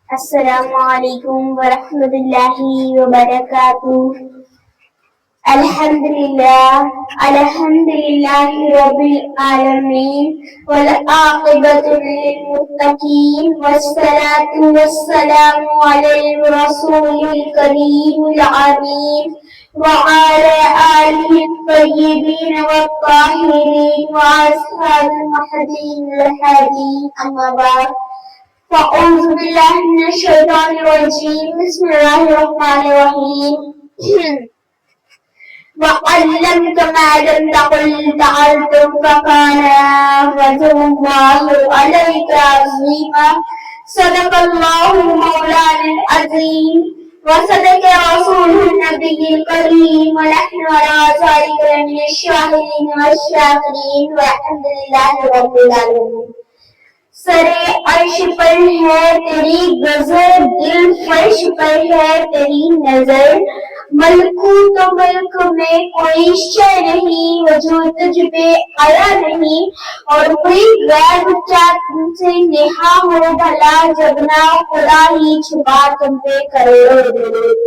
السلام علیکم ورحمۃ اللہ وبرکاتہ۔ الحمد للہ رب العالمین والعاقبۃ للمتقین والصلاة والسلام علی الرسول الکریم الامین وعلی آلہ الطیبین والطاہرین واصحاب المہدیین الہادین، اما بعد فأعوذ باللہ من الشیطان الرجیم، بسم اللہ الرحمن الرحیم۔ وَعَلَّمْكَ مَا لَمْ تَكُن تَعْلَمْ فَكَانَ فَضْلُ اللَّهِ عَلَيْكَ عَظِيمًا۔ صدق اللہ مولانا العظیم وصدق رسولہ النبی الکریم ونحن علی ذلک لمن الشاہدین والشاکرین والحمد للہ رب العالمین۔ سرے عرش پر ہے تیری غضب، دل فرش پر ہے تیری نظر، ملکوت و ملک میں کوئی شے نہیں، وجود تجھ پہ آیا نہیں، اور کوئی غیر بچہ تم سے نہا ہو بھلا، جب نہ خدا ہی چھپا تم پہ کروڑوں درود۔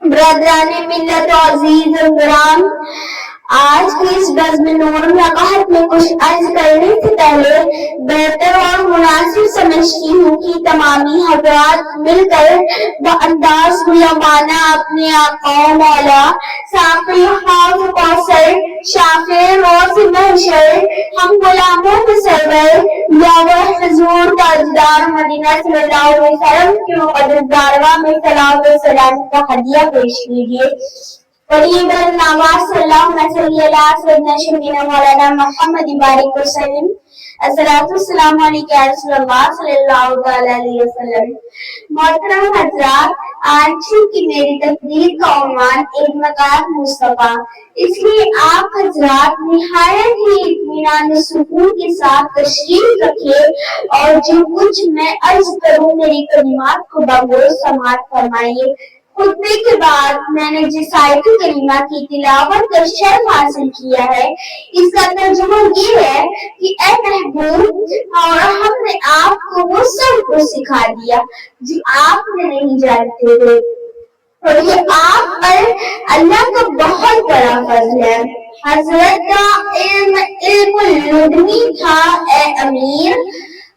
برادران ملت و عزیز گرام، آج کی اس بزم نور ملاقات میں کچھ عرض کرنے سے پہلے بہتر اور مناسب سمجھتی ہوں کہ تمامی حضرات مل کر بانداز غلامانہ اپنے آقا و مولا ساقی حوض کوثر شافع روز محشر ہم غلاموں کے سرور یاور حضور تاجدار مدینہ صلی اللہ علیہ وسلم کے مقدس دارگاہ میں صلوات و سلام کا ہدیہ پیش کیجیے۔ قریب النواز صلی اللہ علیہ سیدنا شفیعنا مولانا محمد بارک وسلم۔ الصلاۃ والسلام علیکم یا رسول اللہ صلی اللہ علیہ وسلم۔ محترم حضرات، آج کی میری تقریر کا عنوان اعتماد مصطفیٰ، اس لیے آپ حضرات نہایت ہی اطمینان سکون کے ساتھ تشریف رکھے اور جو کچھ میں عرض کروں میری کلمات کو بغور سماعت فرمائیے۔ خطبے کے بعد میں نے جس آیت کریمہ کی تلاوت کا شرف حاصل کیا ہے، اس کا ترجمہ یہ ہے کہ اے محبوب، اور ہم نے آپ کو وہ سب کچھ سکھا دیا جو آپ نے نہیں جانتے تھے، اور یہ آپ پر اللہ کا بہت بڑا فضل ہے۔ حضرت کا علم لدنی تھا اے امیر،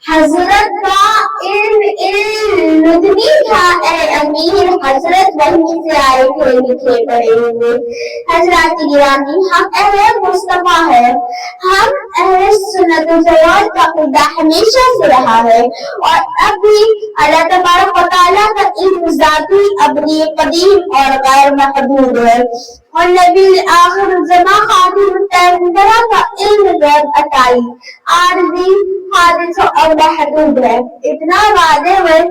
حضرت کا علم لدنی تھا اے امیر، حضرت وہیں سے آئے تھے لکھے پڑے ہوئے۔ حضرات گرامی، ہم اہل مصطفیٰ ہیں، ہم اہل سنت و جماعت کا خدا ہمیشہ سے رہا ہے، اور اب بھی اللہ تبارک و تعالیٰ کا علم ذاتی ابدی قدیم اور غیر محدود ہے، اور نبی آخر الزمان خاتم الانبیاء کا علم غیب عطائی عارضی حادث اور محدود ہے۔ اتنا واضح و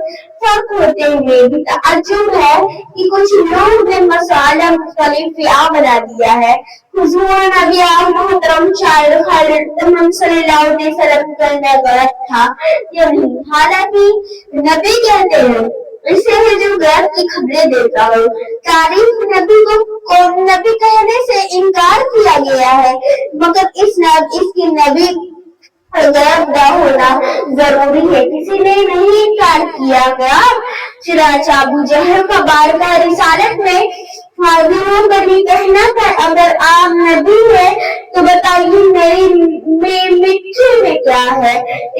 فرق ہوتے ہوئے بھی تعجب ہے کہ کچھ لوگ نے مسئلہ مختلف فیاہ بنا دیا ہے۔ حضور نبی محترم شاعر خالد صلی اللہ علیہ وسلم کرنا غلط تھا یا نہیں؟ حالانکہ نبی کہتے ہیں اسے ہے جو غیب کی خبریں دیتا ہو۔ تاریخ نبی کو نبی کہنے سے انکار کیا گیا ہے، مگر اس کی نبی غیب نہ ہونا ضروری ہے، کسی نے نہیں انکار کیا گیا۔ چنانچہ ابو جہل کا بارگاہ رسالت میں حاضروں کا بھی کہنا تھا، اگر آپ نبی ہے تو بتائیے میری مٹی میں کیا ہے۔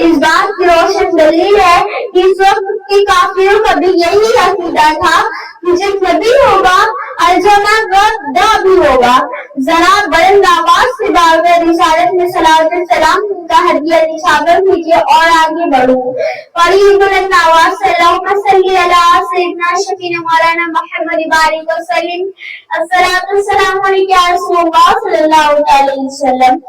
اس بات کی روشن دلیل ہے کہ اس وقت کے کافروں کا بھی یہی عقیدہ تھا کہ جب نبی ہوگا الجمع غدا بھی ہوگا۔ ذرا بلند آواز سے بارگاہ رسالت میں صلوات السلام کا ہدیہ نشاور کیجیے اور آگے بڑھوں۔ پڑھیے بلند آواز سے اللہم صلی علی سیدنا شفیعنا مولانا محمد بارک وسلم۔ الصلاۃ والسلام علیکم یا رسول اللہ صلی اللہ علیہ وسلم۔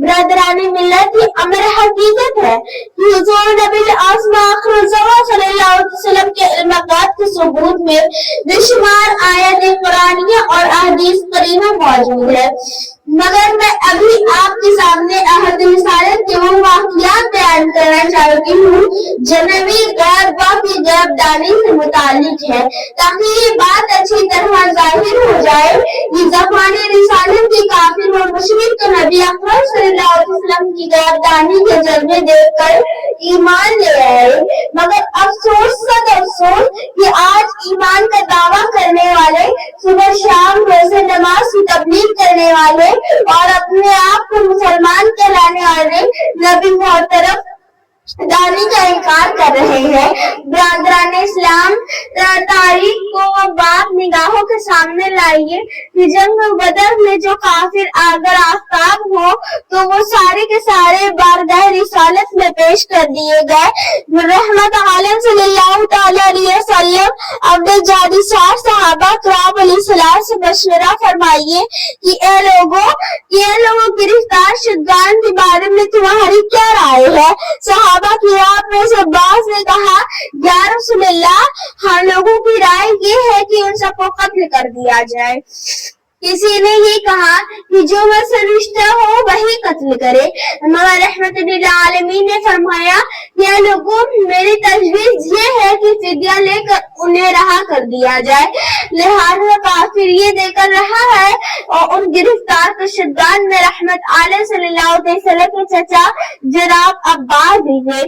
برادران ملت، یہ امر حقیقت ہے کہ حضور نبی اعظم آخر الزمان صلی اللہ علیہ وسلم کے علمات کے ثبوت میں بے شمار آیات قرآنیہ اور احادیث کریمہ موجود ہے۔ मगर मैं अभी आपके सामने अहद रिसालत के वो वाक़ियात बयान करना चाहती हूँ जो नबी गैब की गैबदानी से मुतालिक है, ताकि ये बात अच्छी तरह जाहिर हो जाए कि ज़माने रिसालत के काफिर और मुशरिक तो नबी अकरम सल्लल्लाहु अलैहि वसल्लम की गैबदानी के जलवे देखकर ईमान ले आए। मगर अफसोस सद अफसोस कि आज ईमान का दावा करने वाले, सुबह शाम रोज़े नमाज की तबलीग करने वाले और अपने आप को मुसलमान कहलाने वाले नबी मोहतरम दानी का इनकार कर रहे हैं। ब्रादरान इस्लाम, तारीख को बात निगाहों के सामने लाइए कि जंग बदर में जो काफिर अगर आफ्ताब हो तो वो सारे के सारे बारगाह रिसालत में पेश कर दिए गए। रहमत आलम सल्लल्लाहु तआला अलैहि वसल्लम अब्दुल जादी साहब सहाबा किराम अलैहिस्सलाम से मशवरा फरमाइए कि ए लोगों गिरफ्तार शुदगान के बारे में तुम्हारी क्या राय है। सहाबा की रात में से बाज ने कहा, या रसूलल्लाह, हम लोगों की राय ये है कि उन सबको कत्ल कर दिया जाए। किसी ने ये कहा कि जो वसनिष्ठा हो वही कत्ल करे। मगर रहमतुल्लिल आलमीन ने फरमाया, या लोगों, मेरी तजवीज ये है कि फिदिया लेकर उन्हें रहा कर दिया जाए। लिहाजा काफिर ये देकर रहा है और उन गिरफ्तार शुदगान में रहमत आलम सल्लल्लाहु अलैहि वसल्लम के चचा जनाब अब्बास भी थे।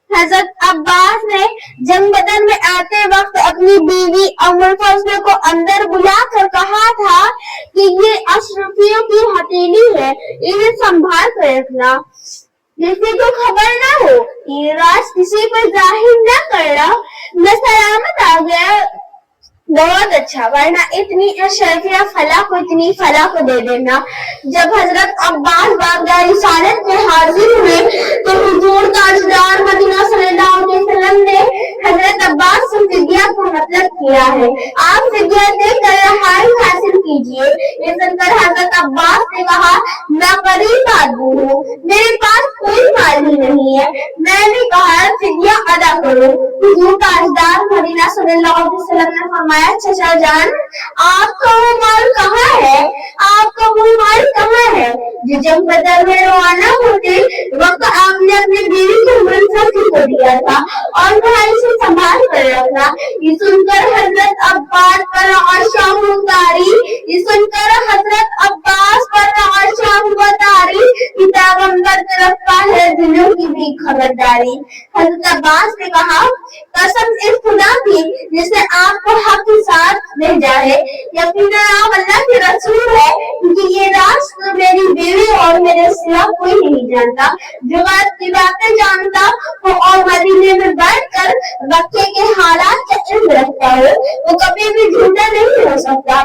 हजरत अब्बास ने जंग बदर में आते वक्त अपनी बीवी उम्मुल फज़ल को अंदर बुलाकर कहा था कि ये अशरफियों की हथेली है, इन्हें संभाल कर रखना, किसी को खबर ना हो, ये राज किसी पर जाहिर न करना। मैं सलामत आ गया, बहुत अच्छा, वरना इतनी अशरफिया फला को इतनी फला को दे देना। जब हजरत अब्बास बारगाह रिसालत में हाजिर हुए तो हुजूर ताजदार मदीना सल्लल्लाहु अलैहि वसल्लम ने हजरत अब्बास से फिदिया को मतलब किया है, आप फिदिया देकर रहाई हासिल कीजिए। ये सुनकर हजरत अब्बास ने कहा, मैं गरीब आदमी हूँ, मेरे पास कोई माल ही नहीं है। मैंने कहा, फिदिया अदा करो। हुजूर ताजदार मदीना सल्लल्लाहु अलैहि वसल्लम ने फरमाया, चचा जान, आपका वो माल कहाँ है? आपका वो माल कहाँ है जो जंग बदर में रवाना होते वक्त आपने अपनी बीवी को को दिया था और भाई से संभाल कर रखना। ये सुनकर हजरत अब्बास पर आशाम उतारी, ये सुनकर हजरत अब्बास पर आशाम उतारी कि पैगंबर तरफ का है दिलों की भी खबरदारी। हजरत अब्बास ने कहा, कसम इस खुदा की जिसने आपको हक के साथ भेजा है, यकीनन आप अल्लाह के रसूल है, क्योंकि ये राज तो मेरी बीवी और मेरे सिवा कोई नहीं जानता। जो बात की बातें जानता हो और मदीने में बैठकर मक्के के हालात का इल्म रखता हो, वो कभी भी झूठा नहीं हो सकता।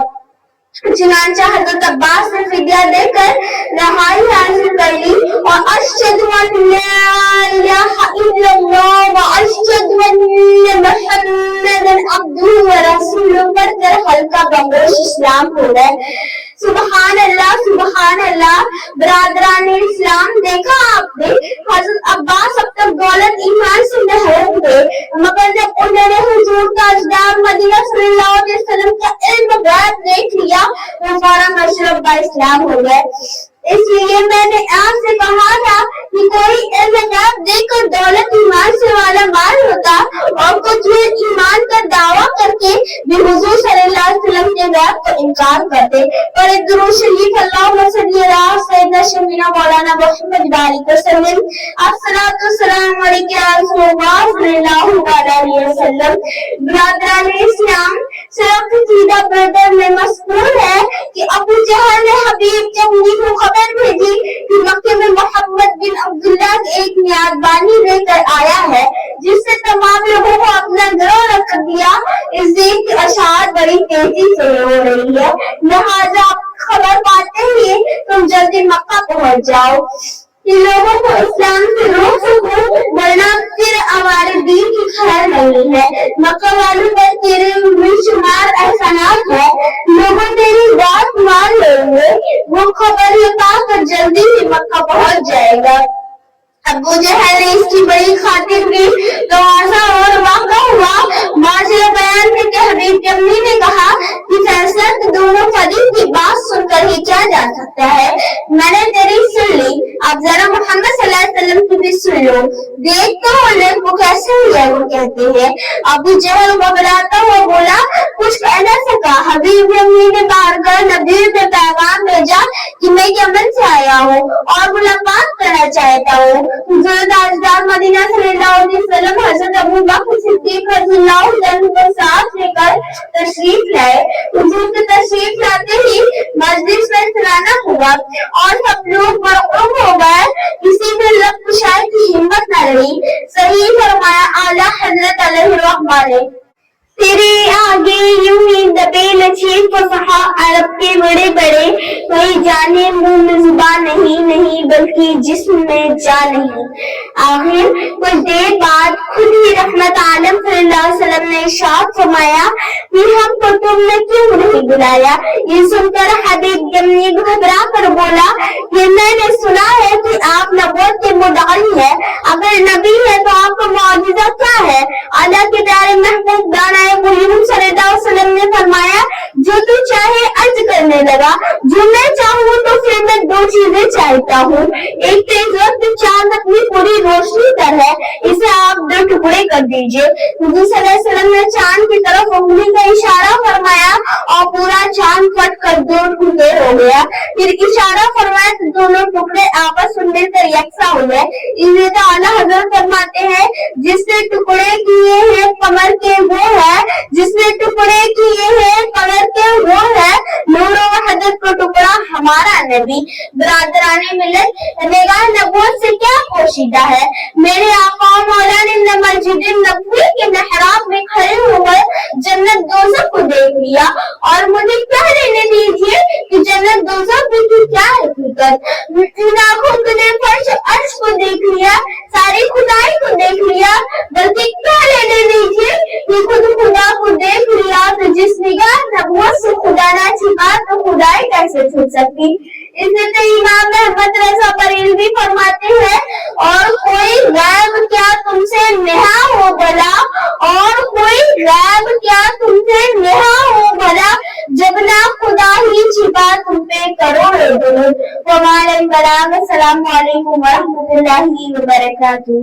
चुनांचे हजरत अब्बास ने फिदिया देकर रहाई हासिल कर ली और अशहदु अल्ला इलाहा इल्लल्लाह व अशहदु अन्ना मुहम्मदन अब्दुहु व रसूलुहु पढ़कर हल्का बंगोश इस्लाम हो गए। सुबहान अल्लाह। ब्रादरान इस्लाम, देखा आपने, हजरत अब्बास अब तक दौलत ईमान से महरूम थे, मगर जब उन्होंने हुजूर ताजदार मदीना सल्लल्लाहु अलैहि वसल्लम का इल्म गैब देख लिया तो फौरन मशरब बा इस्लाम हो गए। इसलिए मैंने आपसे कहा था कि कोई इल्म गैब देकर दौलत ईमान से वाला माल होता और कुछ ईमान का दावा करके भी हुजूर सल्लल्लाहु अलैहि वसल्लम के गैब को इनकार करते। पर दुरूद शरीफ अल्लाहुम्मा सल्ली अला सय्यिदना शफीना मौलाना मुहम्मद बारिक वसल्लम, अस्सलातु वस्सलामु अलैका या रसूलल्लाह सल्लल्लाहु अलैहि वसल्लम। ब्रादरान इस्लाम, सिर्फ सीधा बदर में मज़कूर है कि अबू जहल ने हबीब जंगी को खबर भेजी कि मक्के में मोहम्मद बिन अब्दुल्लाह एक नियाज़बानी लेकर आया है, जिससे तमाम लोगों को अपना गिरोह रख दिया। इस दिन की अशात बड़ी तेजी से हो रही है, लिहाजा खबर पाते ही तुम जल्दी मक्का पहुंच जाओ कि लोगों को इस्लाम से रोक सको, वरना फिर हमारे दीन की खैर नहीं है। मक्का वालों पर तेरे बेशुमार एहसानात है, लोगों तेरी बात मान लेंगे। वो खबर ये पाकर जल्दी ही मक्का पहुंच जाएगा। अबू जहल ने इसकी बड़ी खातिर की तो ऐसा और वाक़ा हुआ। माजरा बयान में के हबीब जम्मी ने कहा कि फैसला तो दोनों फरीक की बात सुनकर ही खींचा जा सकता है। मैंने तेरी सुन ली, अब जरा मोहम्मद सल्लल्लाहु अलैहि वसल्लम की भी सुन लो। देखते हो वो कैसे हुआ, वो कहते हैं। अबू जहल घबराता हुआ बोला, कुछ कह न सका। हबीब अम्मी ने बारगाह नबी में पैगाम भेजा कि मैं यमन से आया हूँ और मुलाकात करना चाहता हूँ। हुजूर ताजदार मदीना सल्लल्लाहु अलैहि वसल्लम हजरत अबू बकर सिद्दीक रज़ियल्लाहु अन्हु को साथ लेकर तशरीफ लाए। हुजूर के तशरीफ लाते ही मजलिस में सलाना हुआ और सब लोग मरऊब हो गए। किसी में लब कुशाई की हिम्मत न रही। सही फरमाया आला हजरत अलैहिर्रहमान ने। तेरे आगे यूं ही दबे लचे फसहा अरब के बड़े बड़े, कोई जाने मुंह में जुबान नहीं, नहीं बल्कि जिस्म में जान नहीं। आखिर कुछ देर बाद खुद ही रहमत आलम सल्लल्लाहु अलैहि वसल्लम ने इरशाद फरमाया कि हमको तुमने क्यों नहीं बुलाया। ये सुनकर हबीब ने घबरा कर बोला कि मैंने सुना है कि आप नबूवत के मुद्दाई है। अगर नबी है तो आपका मौजिज़ा क्या है। अल्लाह के प्यारे महबूब दाना सल्लल्लाहु अलैहि वसल्लम ने फरमाया, जो तू चाहे अर्ज करने लगा। जो मैं चाहूँ तो फिर मैं दो चीजें चाहता हूँ। एक तेज वक्त चांद अपनी पूरी रोशनी पर है, इसे आप दो टुकड़े कर दीजिए। हुजूर सल्लल्लाहु अलैहि वसल्लम ने चांद की तरफ उंगली का इशारा फरमाया और पूरा चांद फट कर दो टुकड़े हो गया। फिर इशारा फरमाया तो दोनों टुकड़े आपस में मिलकर यकसा हो गए। इसलिए तो आला हजरत फरमाते हैं, जिसने टुकड़े किए हैं कमर के वो है, जिसने टुकड़े किए हैं कमर के वो है, नूर और वहदत का टुकड़ा हमारा नबी। बरादराने मिलत, निगाह नबूवत से क्या पोशीदा है। मेरे आका मौला ने मस्जिद नबवी के मेहराब में खड़े होकर जन्नत दोज़ख को देख लिया और मुझे कह लेने दीजिए कि जन्नत दोज़ख की क्या हकीकत। इन आंखों ने फर्श अर्श को देख लिया, सारी खुदाई को देख लिया, बल्कि कह लेने दीजिए कि खुद खुदा को देख लिया। तो जिस निगाह नबूवत से खुदा ना छिपा तो खुदाई कैसे छुप सकती। इसलिए तो इमाम अहमद रज़ा बरेलवी फरमाते हैं, और कोई गैब क्या तुमसे नेहा हो भला, और कोई गैब क्या तुमसे नेहा हो भला, जब ना खुदा ही छिपा तुम पे करोड़ों दुरूद। अस्सलामु अलैकुम व रहमतुल्लाहि व बरकातुहू।